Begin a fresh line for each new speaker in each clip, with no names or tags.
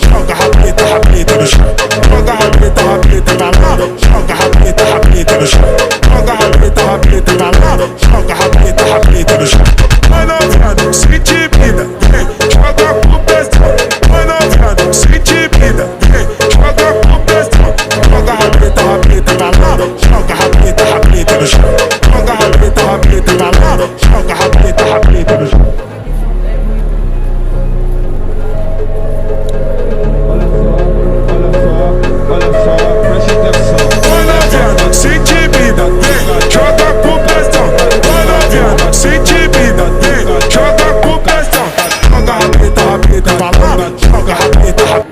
joga rabeta, rabeta no chão. Joga rabeta, rabeta pra lá, joga rabeta, rabeta no chão. Joga rabeta, rabeta pra lá, joga rabeta, rabeta no chão. Vai novinha, se intimida, vem, joga com pressão. Vai novinha, se intimida, vem, joga com pressão. Joga rabeta, rabeta pra lá, joga rabeta, rabeta no chão. Joga rabeta, rabeta pra lá, joga rabeta, rabeta no chão.
Olha só, preste atenção.
Vai novinha, se intimida, vem, joga com pressão. Vai novinha, se intimida, vem, joga com pressão. Joga rabeta, rabeta pra lá, joga rabeta, rabeta.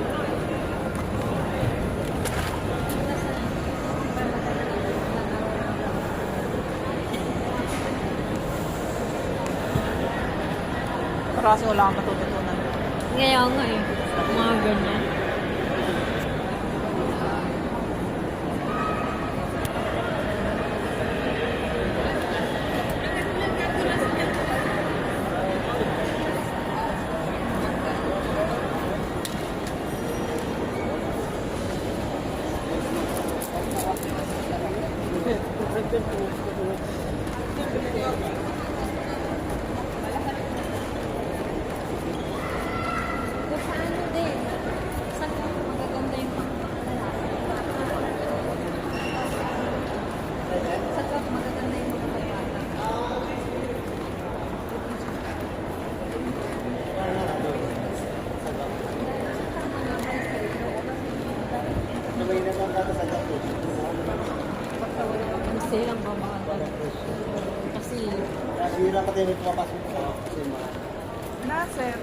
Kaso wala kang matututunan.
Kaya nga eh. Mga ganyan. Sa ano din? Saan ka magaganda yung saan ka magaganda yung mga bata? Kasi lang ba mga bata? Kasi
Sira pa tayo may pumapasok ko kasi mga
Nasir.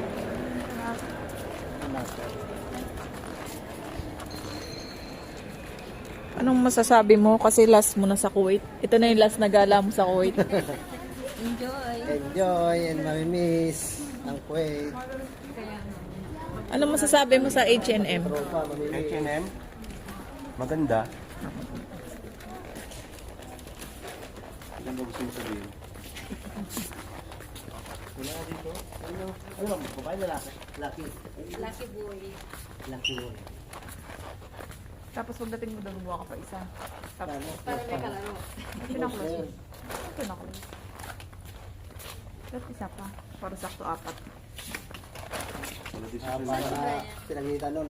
Anong masasabi mo? Kasi last mo na sa Kuwait. Ito na yung last na gala mo sa Kuwait.
enjoy.
enjoy and mamimiss ang Kuwait.
Kaya
Anong masasabi mo sa H&M?
Tropa, mamimiss.
H&M, maganda. Ano ba gusto mo sabihin?
Wala dito. Ano ba? Babae lalaki? Lucky.
lucky boy.
Lucky boy.
Tapos pagdating mo doon, gumawa ka pa isa. Tapos,
Para may kalaro.
pinaklose yun. Pinaklose. Tapos isa pa. Para sakto apat.
Wala din siya
Para pinagkita nun.